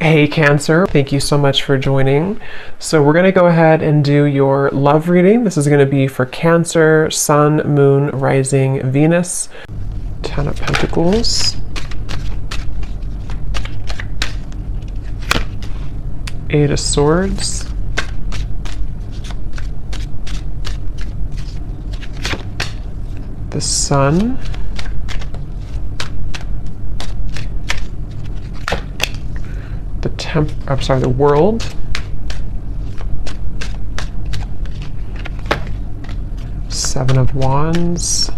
Hey Cancer, thank you so much for joining. So we're going to go ahead and do your love reading. This is going to be for Cancer, Sun, Moon, Rising, Venus. 10 of Pentacles. Eight of Swords. The Sun. The World. Seven of Wands.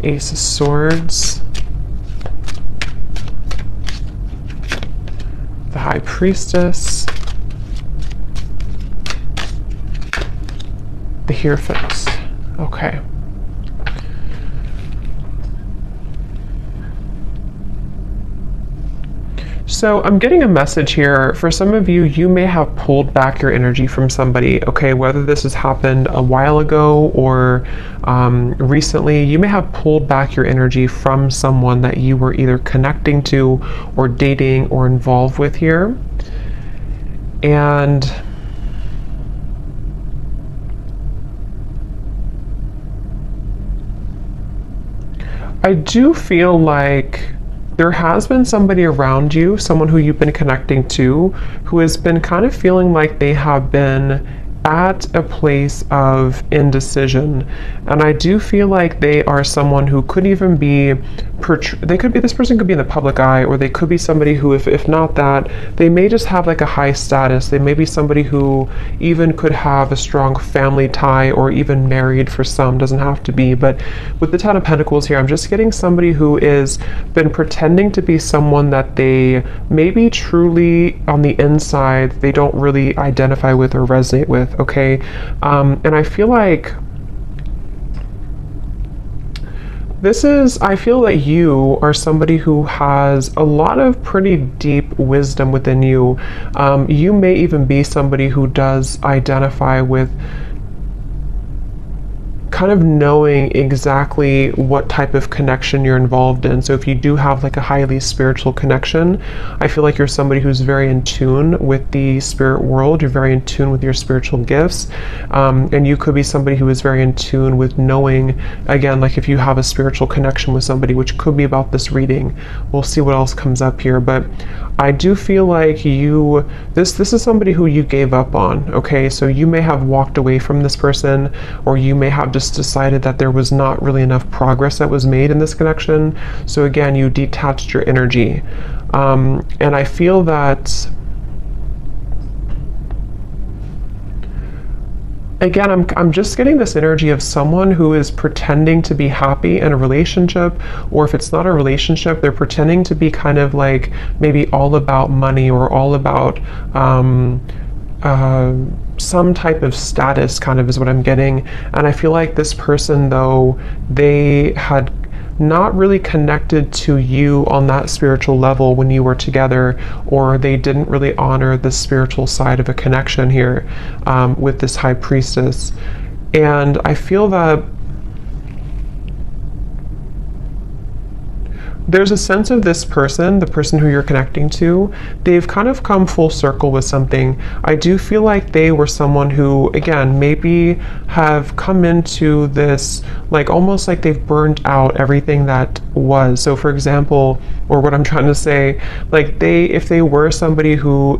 Ace of Swords. The High Priestess. The Hierophant. Okay. So I'm getting a message here. For some of you, you may have pulled back your energy from somebody, okay? Whether this has happened a while ago or recently, you may have pulled back your energy from someone that you were either connecting to or dating or involved with here. And I do feel like there has been somebody around you, someone who you've been connecting to, who has been kind of feeling like they have been at a place of indecision. And I do feel like they are someone who could even be, this person could be in the public eye, or they could be somebody who, if not that, they may just have like a high status. They may be somebody who even could have a strong family tie, or even married for some, doesn't have to be. But with the Ten of Pentacles here, I'm just getting somebody who is been pretending to be someone that they maybe truly on the inside, they don't really identify with or resonate with. Okay, and I feel like I feel that you are somebody who has a lot of pretty deep wisdom within you. You may even be somebody who does identify with kind of knowing exactly what type of connection you're involved in. So if you do have like a highly spiritual connection, I feel like you're somebody who's very in tune with the spirit world. You're very in tune with your spiritual gifts. And you could be somebody who is very in tune with knowing, again, like if you have a spiritual connection with somebody, which could be about this reading. We'll see what else comes up here. But I do feel like this is somebody who you gave up on, okay? So you may have walked away from this person, or you may have just decided that there was not really enough progress that was made in this connection. So again, you detached your energy. And I feel that, again, I'm just getting this energy of someone who is pretending to be happy in a relationship, or if it's not a relationship, they're pretending to be kind of like maybe all about money, or all about some type of status, kind of is what I'm getting. And I feel like this person, though, they had not really connected to you on that spiritual level when you were together, or they didn't really honor the spiritual side of a connection here with this High Priestess. And I feel that there's a sense of this person, the person who you're connecting to, they've kind of come full circle with something. I do feel like they were someone who, again, maybe have come into this, like almost like they've burned out everything that was. So for example, or what I'm trying to say, like if they were somebody who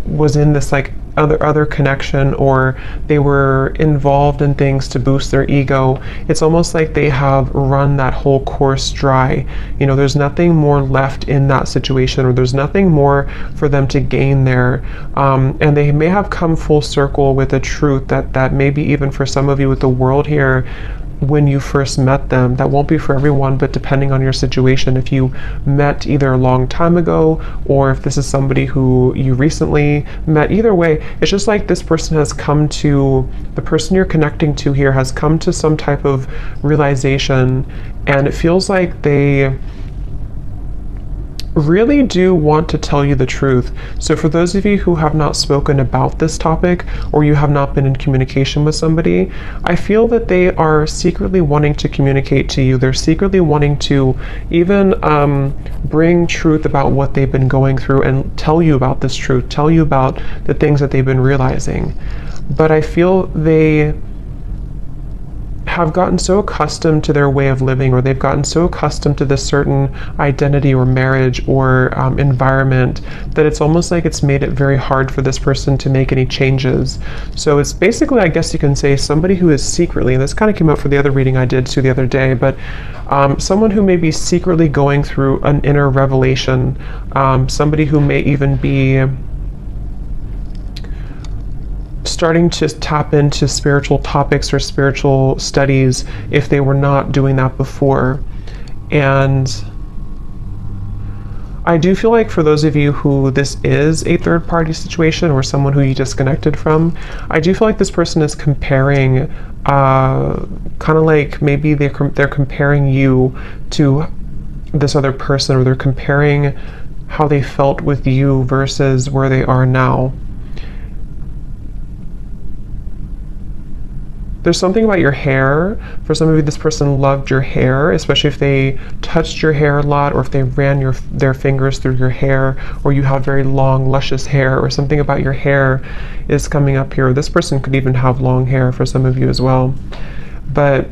was in this like other connection, or they were involved in things to boost their ego, it's almost like they have run that whole course dry. You know, there's nothing more left in that situation, or there's nothing more for them to gain there. And they may have come full circle with a truth that maybe even for some of you with the world here, when you first met them, that won't be for everyone, but depending on your situation, if you met either a long time ago, or if this is somebody who you recently met, either way, it's just like this person has come to, the person you're connecting to here has come to some type of realization, and it feels like they really do want to tell you the truth. So for those of you who have not spoken about this topic, or you have not been in communication with somebody, I feel that they are secretly wanting to communicate to you. They're secretly wanting to even bring truth about what they've been going through and tell you about this truth, tell you about the things that they've been realizing. But I feel they have gotten so accustomed to their way of living, or they've gotten so accustomed to this certain identity or marriage or environment, that it's almost like it's made it very hard for this person to make any changes. So it's basically, I guess you can say, somebody who is secretly, and this kind of came out for the other reading I did too the other day, but someone who may be secretly going through an inner revelation, somebody who may even be starting to tap into spiritual topics or spiritual studies if they were not doing that before. And I do feel like for those of you who this is a third party situation, or someone who you disconnected from, I do feel like this person is comparing, kind of like maybe they're comparing you to this other person, or they're comparing how they felt with you versus where they are now. There's something about your hair. For some of you, this person loved your hair, especially if they touched your hair a lot, or if they ran their fingers through your hair, or you have very long, luscious hair, or something about your hair is coming up here. This person could even have long hair for some of you as well. But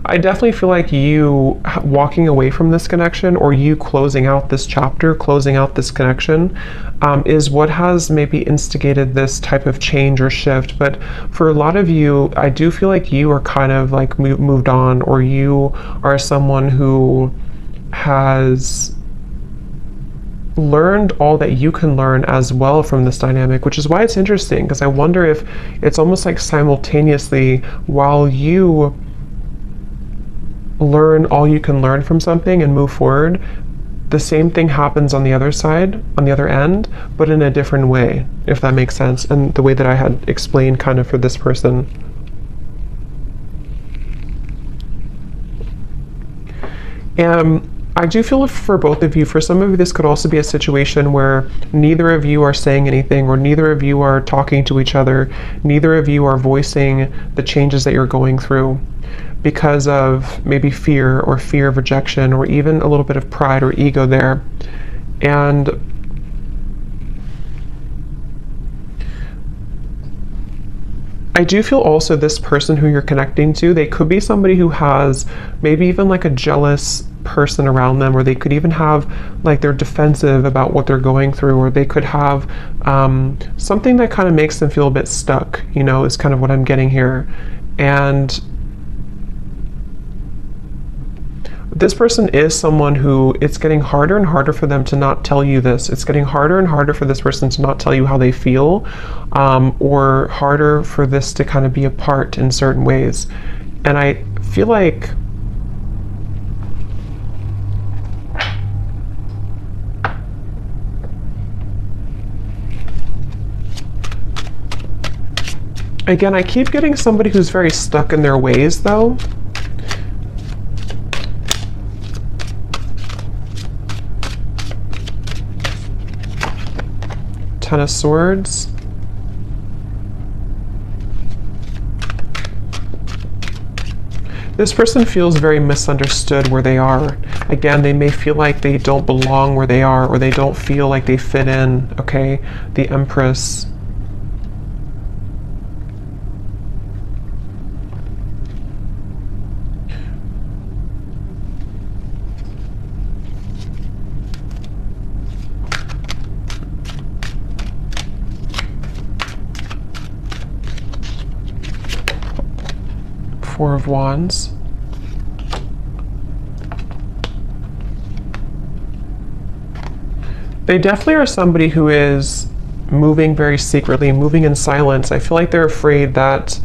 I definitely feel like you walking away from this connection, or you closing out this chapter, closing out this connection, is what has maybe instigated this type of change or shift. But for a lot of you, I do feel like you are kind of like moved on, or you are someone who has learned all that you can learn as well from this dynamic, which is why it's interesting, because I wonder if it's almost like simultaneously, while you learn all you can learn from something and move forward, the same thing happens on the other side, on the other end, but in a different way, if that makes sense, and the way that I had explained kind of for this person. I do feel for both of you, for some of you, this could also be a situation where neither of you are saying anything, or neither of you are talking to each other, neither of you are voicing the changes that you're going through, because of maybe fear, or fear of rejection, or even a little bit of pride or ego there. And I do feel also this person who you're connecting to, they could be somebody who has maybe even like a jealous person around them, or they could even have like they're defensive about what they're going through, or they could have something that kind of makes them feel a bit stuck, you know, is kind of what I'm getting here. And this person is someone who, it's getting harder and harder for them to not tell you this. It's getting harder and harder for this person to not tell you how they feel, or harder for this to kind of be apart in certain ways. And I feel like again, I keep getting somebody who's very stuck in their ways though. Ten of Swords. This person feels very misunderstood where they are. Again, they may feel like they don't belong where they are, or they don't feel like they fit in, okay? The Empress. Four of Wands. They definitely are somebody who is moving very secretly, moving in silence. I feel like they're afraid that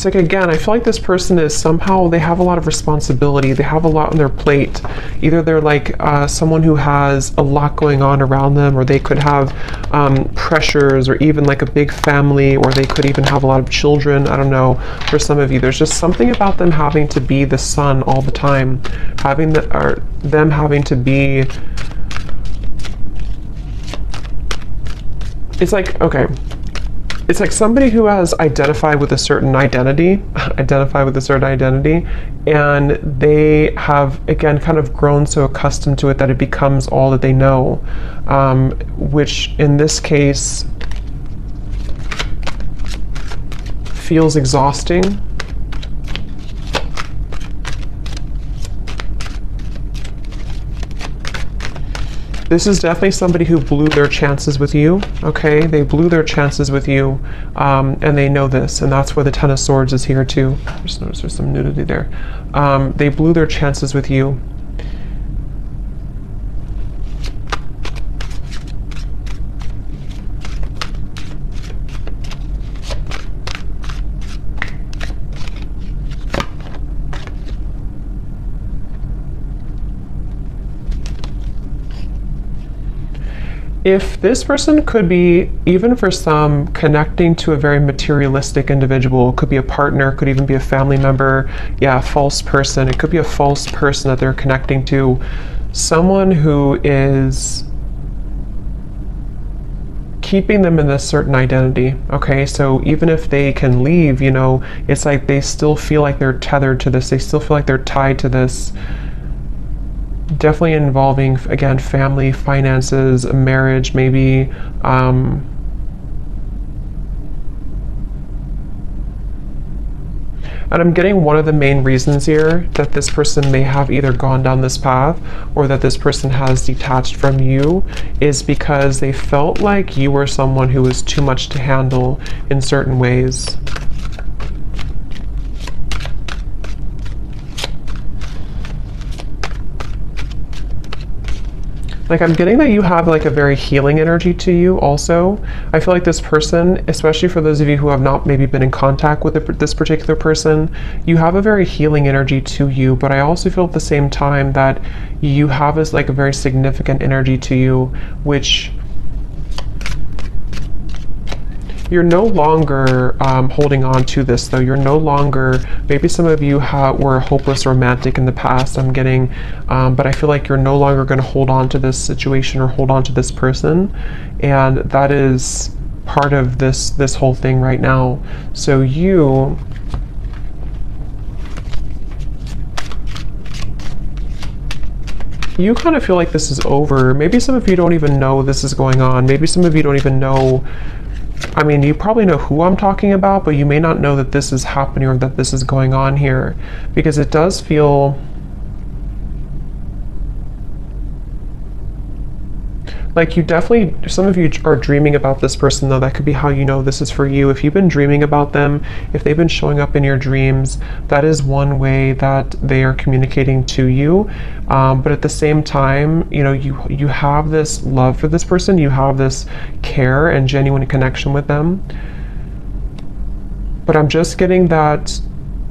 It's like, again, I feel like this person is somehow, they have a lot of responsibility. They have a lot on their plate. Either they're like someone who has a lot going on around them, or they could have pressures, or even like a big family, or they could even have a lot of children. I don't know. For some of you, there's just something about them having to be the sun all the time, them having to be. It's like, okay. It's like somebody who has identified with a certain identity, and they have, again, kind of grown so accustomed to it that it becomes all that they know, which in this case feels exhausting. This is definitely somebody who blew their chances with you, okay? They blew their chances with you, and they know this, and that's where the Ten of Swords is here too. I just noticed there's some nudity there. They blew their chances with you. If this person could be, even for some, connecting to a very materialistic individual, could be a partner, could even be a family member, yeah, a false person. It could be a false person that they're connecting to, someone who is keeping them in this certain identity, okay? So even if they can leave, you know, it's like they still feel like they're tethered to this, they still feel like they're tied to this. Definitely involving, again, family, finances, marriage, maybe. And I'm getting one of the main reasons here that this person may have either gone down this path or that this person has detached from you is because they felt like you were someone who was too much to handle in certain ways. Like, I'm getting that you have like a very healing energy to you also. I feel like this person, especially for those of you who have not maybe been in contact with this particular person, you have a very healing energy to you, but I also feel at the same time that you have this like a very significant energy to you, which you're no longer holding on to this, though. You're no longer, maybe some of you were a hopeless romantic in the past, I'm getting, but I feel like you're no longer going to hold on to this situation or hold on to this person. And that is part of this whole thing right now. So you kind of feel like this is over. Maybe some of you don't even know this is going on. Maybe some of you don't even know. I mean, you probably know who I'm talking about, but you may not know that this is happening or that this is going on here, because it does feel like you definitely, some of you are dreaming about this person, though. That could be how you know this is for you. If you've been dreaming about them, if they've been showing up in your dreams, that is one way that they are communicating to you. But at the same time, you know, you have this love for this person, you have this care and genuine connection with them. But I'm just getting that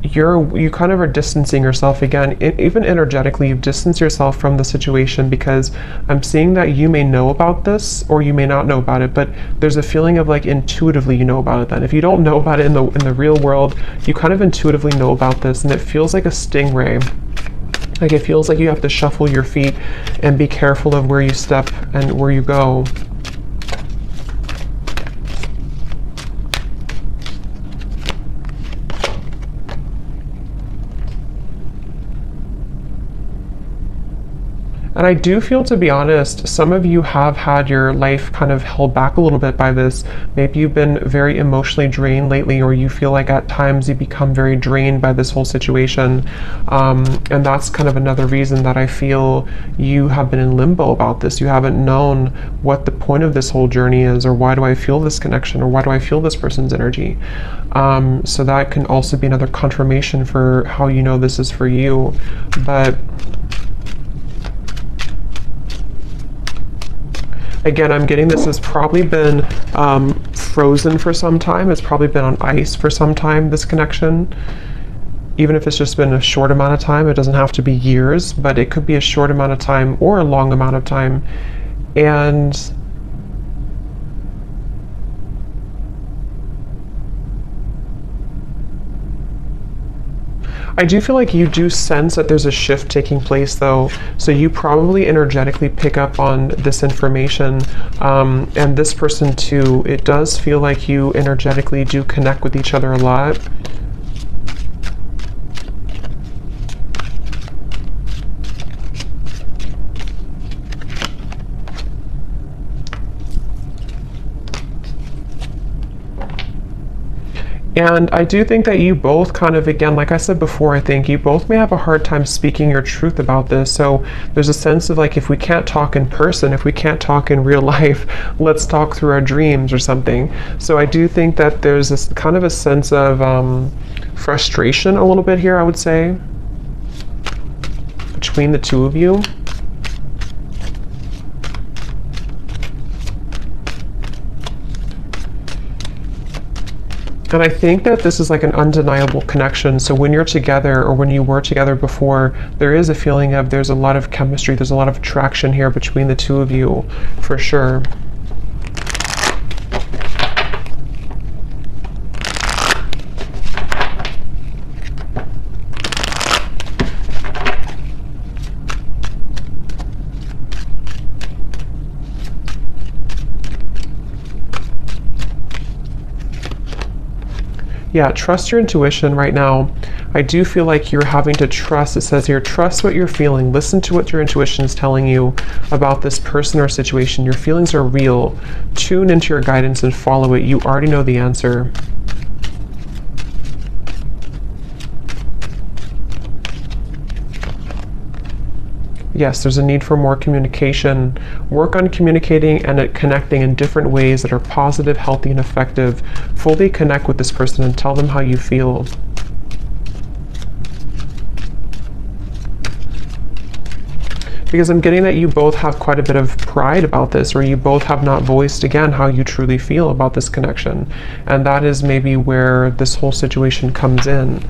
you kind of are distancing yourself again, even energetically. You've distanced yourself from the situation because I'm seeing that you may know about this or you may not know about it, but there's a feeling of like intuitively you know about it. Then if you don't know about it in the real world, you kind of intuitively know about this, and it feels like a stingray. Like it feels like you have to shuffle your feet and be careful of where you step and where you go. And I do feel, to be honest, some of you have had your life kind of held back a little bit by this. Maybe you've been very emotionally drained lately, or you feel like at times you become very drained by this whole situation. And that's kind of another reason that I feel you have been in limbo about this. You haven't known what the point of this whole journey is, or why do I feel this connection, or why do I feel this person's energy. So that can also be another confirmation for how you know this is for you. But again, I'm getting this has probably been frozen for some time. It's probably been on ice for some time, this connection. Even if it's just been a short amount of time, it doesn't have to be years, but it could be a short amount of time or a long amount of time. And I do feel like you do sense that there's a shift taking place, though, so you probably energetically pick up on this information, and this person too. It does feel like you energetically do connect with each other a lot. And I do think that you both kind of, again, like I said before, I think you both may have a hard time speaking your truth about this. So there's a sense of like, if we can't talk in person, if we can't talk in real life, let's talk through our dreams or something. So I do think that there's this kind of a sense of frustration a little bit here, I would say, between the two of you. And I think that this is like an undeniable connection. So when you're together, or when you were together before, there is a feeling of there's a lot of chemistry, there's a lot of attraction here between the two of you, for sure. Yeah, trust your intuition right now. I do feel like you're having to trust. It says here, trust what you're feeling. Listen to what your intuition is telling you about this person or situation. Your feelings are real. Tune into your guidance and follow it. You already know the answer. Yes, there's a need for more communication. Work on communicating and connecting in different ways that are positive, healthy, and effective. Fully connect with this person and tell them how you feel. Because I'm getting that you both have quite a bit of pride about this, or you both have not voiced again how you truly feel about this connection. And that is maybe where this whole situation comes in.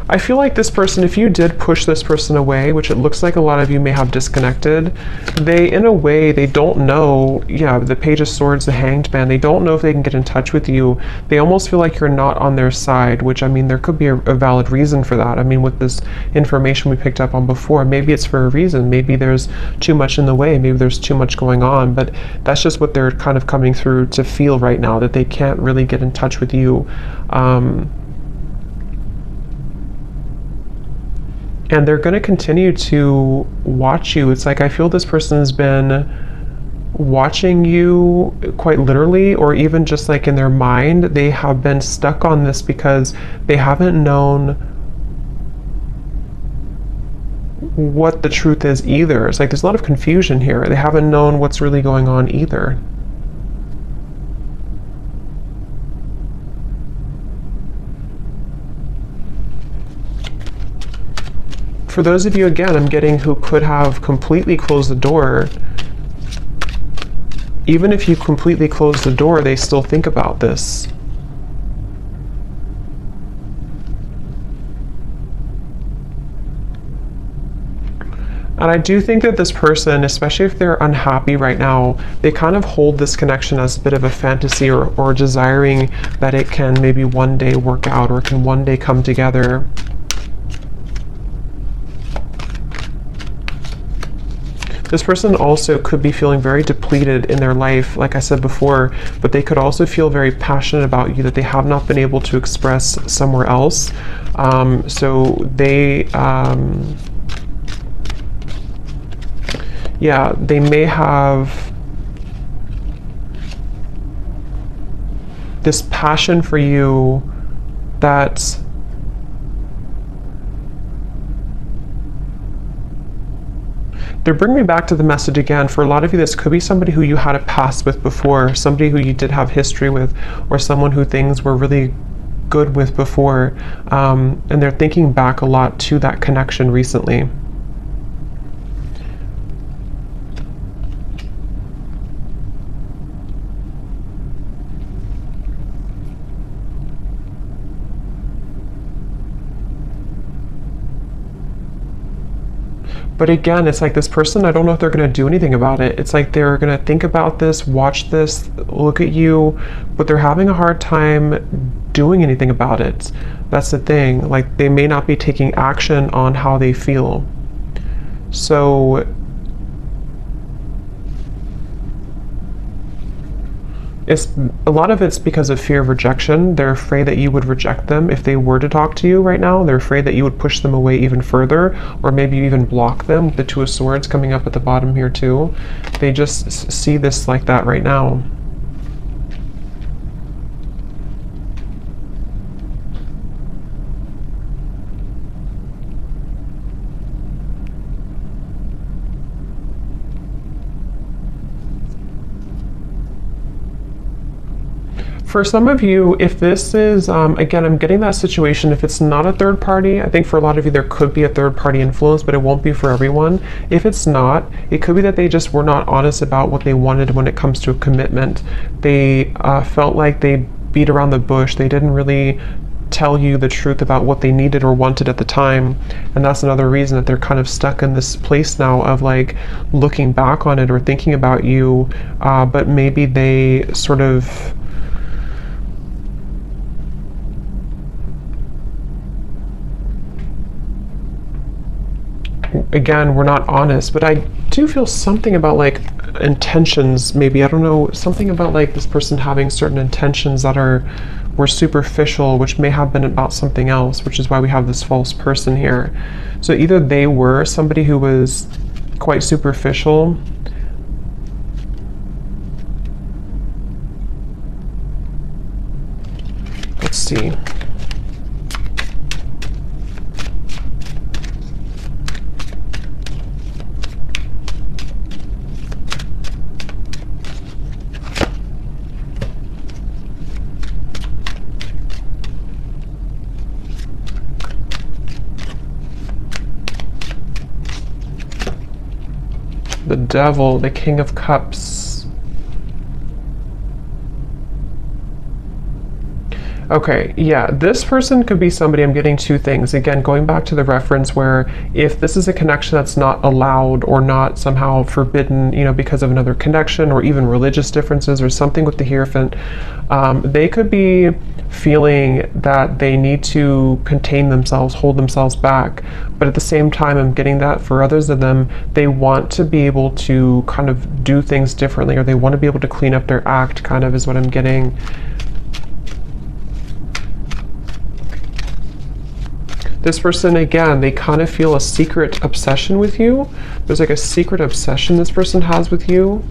I feel like this person, if you did push this person away, which it looks like a lot of you may have disconnected, they, in a way, they don't know, yeah, the Page of Swords, the Hanged Man, they don't know if they can get in touch with you. They almost feel like you're not on their side, which, I mean, there could be a valid reason for that. I mean, with this information we picked up on before, maybe it's for a reason. Maybe there's too much in the way. Maybe there's too much going on, but that's just what they're kind of coming through to feel right now, that they can't really get in touch with you. And they're going to continue to watch you. It's like, I feel this person has been watching you quite literally, or even just like in their mind. They have been stuck on this because they haven't known what the truth is either. It's like there's a lot of confusion here. They haven't known what's really going on either. For those of you, again, I'm getting who could have completely closed the door, even if you completely close the door, they still think about this. And I do think that this person, especially if they're unhappy right now, they kind of hold this connection as a bit of a fantasy, or desiring that it can maybe one day work out, or can one day come together. This person also could be feeling very depleted in their life, like I said before, but they could also feel very passionate about you that they have not been able to express somewhere else. So they, yeah, they may have this passion for you that they're bringing me back to the message again. For a lot of you, this could be somebody who you had a past with before, somebody who you did have history with, or someone who things were really good with before, and they're thinking back a lot to that connection recently. But again, it's like this person, I don't know if they're going to do anything about it. It's like they're going to think about this, watch this, look at you, but they're having a hard time doing anything about it. That's the thing. Like, they may not be taking action on how they feel. So it's a lot of it's because of fear of rejection. They're afraid that you would reject them if they were to talk to you right now. They're afraid that you would push them away even further, or maybe even block them with the Two of Swords coming up at the bottom here too. They just see this like that right now. For some of you, if this is, again, I'm getting that situation, if it's not a third party, I think for a lot of you there could be a third party influence, but it won't be for everyone. If it's not, it could be that they just were not honest about what they wanted when it comes to a commitment. They felt like they beat around the bush. They didn't really tell you the truth about what they needed or wanted at the time, and that's another reason that they're kind of stuck in this place now of like looking back on it or thinking about you, but maybe they sort of again, we're not honest, but I do feel something about like intentions, maybe, I don't know, something about like this person having certain intentions that were superficial, which may have been about something else, which is why we have this false person here. So either they were somebody who was quite superficial, let's see. The Devil, the King of Cups. Okay, yeah, this person could be somebody, I'm getting two things. Again, going back to the reference where if this is a connection that's not allowed or not somehow forbidden, you know, because of another connection or even religious differences or something with the Hierophant, they could be feeling that they need to contain themselves, hold themselves back. But at the same time, I'm getting that for others of them, they want to be able to kind of do things differently, or they want to be able to clean up their act, kind of is what I'm getting. This person, again, they kind of feel a secret obsession with you. There's like a secret obsession this person has with you.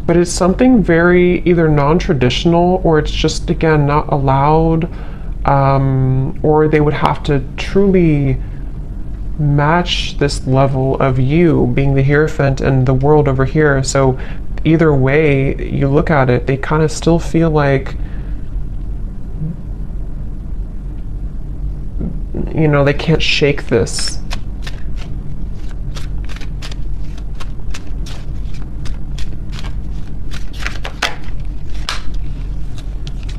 But it's something very either non-traditional, or it's just, again, not allowed, or they would have to truly match this level of you being the Hierophant and the world over here. So either way you look at it, they kind of still feel like, you know, they can't shake this.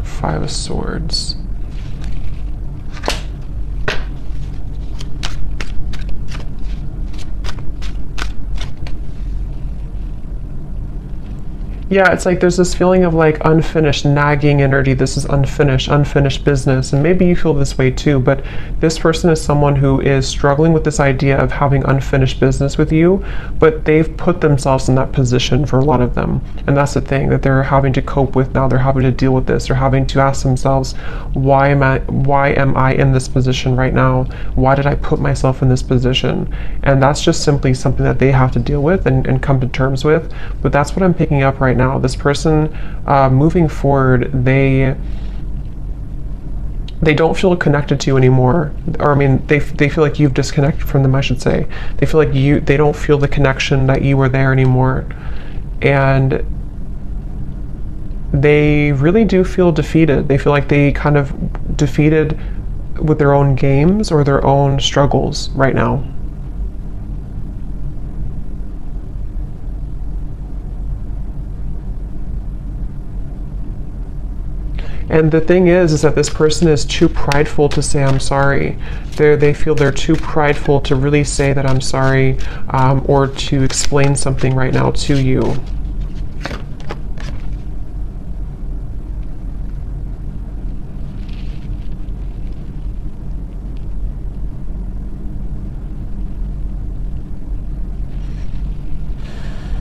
Five of Swords. Yeah, it's like there's this feeling of like unfinished, nagging energy. This is unfinished business. And maybe you feel this way too, but this person is someone who is struggling with this idea of having unfinished business with you, but they've put themselves in that position for a lot of them. And that's the thing that they're having to cope with now. They're having to deal with this. They're having to ask themselves, why am I in this position right now? Why did I put myself in this position? And that's just simply something that they have to deal with and come to terms with. But that's what I'm picking up right now. This person, moving forward, they don't feel connected to you anymore. Or I mean, they feel like you've disconnected from them, I should say. They feel like they don't feel the connection that you were there anymore. and they really do feel defeated. They feel like they kind of defeated with their own games or their own struggles right now. And the thing is that this person is too prideful to say I'm sorry. They feel they're too prideful to really say that I'm sorry, or to explain something right now to you.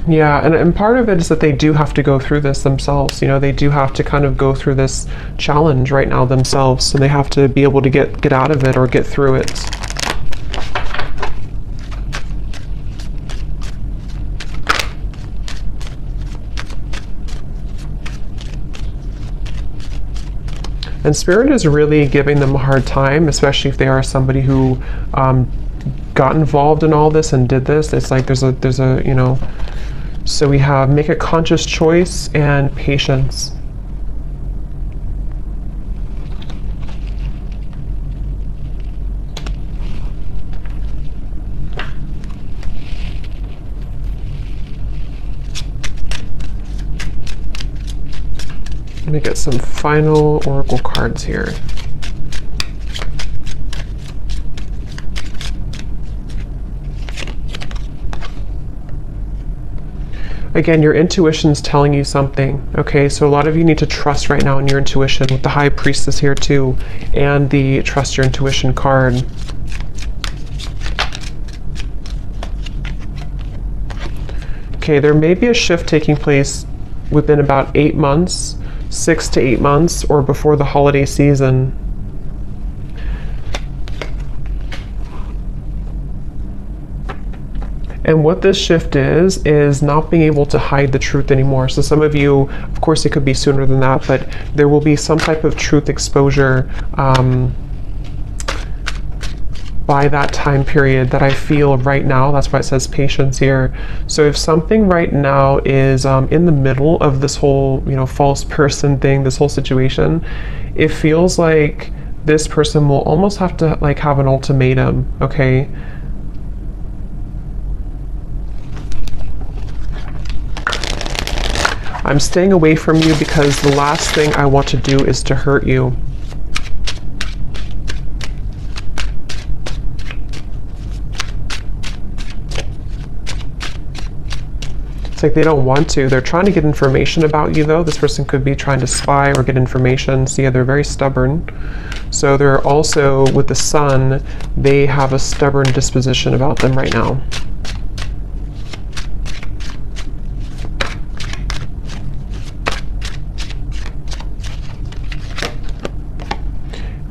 Yeah, and part of it is that they do have to go through this themselves. You know, they do have to kind of go through this challenge right now themselves. So they have to be able to get out of it or get through it. And Spirit is really giving them a hard time, especially if they are somebody who got involved in all this and did this. It's like there's a you know. So we have make a conscious choice and patience. Let me get some final oracle cards here. Again, your intuition's telling you something, okay? So a lot of you need to trust right now in your intuition with the High Priestess here too, and the Trust Your Intuition card. Okay, there may be a shift taking place within about 8 months, 6 to 8 months, or before the holiday season. And what this shift is not being able to hide the truth anymore. So some of you, of course it could be sooner than that, but there will be some type of truth exposure by that time period that I feel right now. That's why it says patience here. So if something right now is in the middle of this whole, you know, false person thing, this whole situation, it feels like this person will almost have to like have an ultimatum, okay? I'm staying away from you because the last thing I want to do is to hurt you. It's like they don't want to. They're trying to get information about you though. This person could be trying to spy or get information. See, they're very stubborn. So they're also, with the Sun, they have a stubborn disposition about them right now.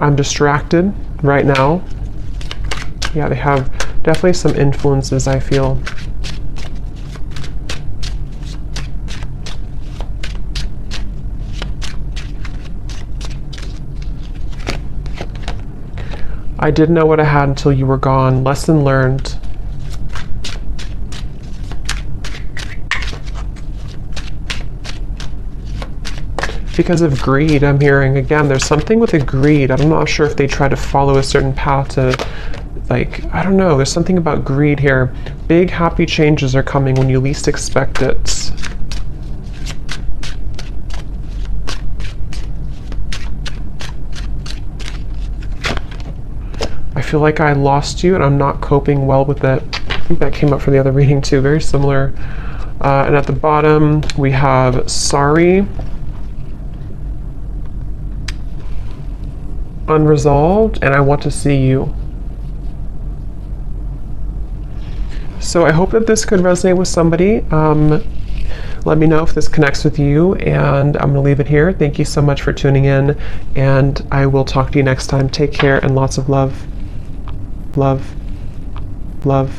I'm distracted right now. Yeah, they have definitely some influences, I feel. I didn't know what I had until you were gone. Lesson learned. Because of greed, I'm hearing. Again, there's something with a greed. I'm not sure if they try to follow a certain path to, like, I don't know. There's something about greed here. Big happy changes are coming when you least expect it. I feel like I lost you and I'm not coping well with it. I think that came up for the other reading too. Very similar. And at the bottom, we have sorry. Unresolved, and I want to see you. So I hope that this could resonate with somebody. Let me know if this connects with you, and I'm going to leave it here. Thank you so much for tuning in, and I will talk to you next time. Take care and lots of love. Love. Love.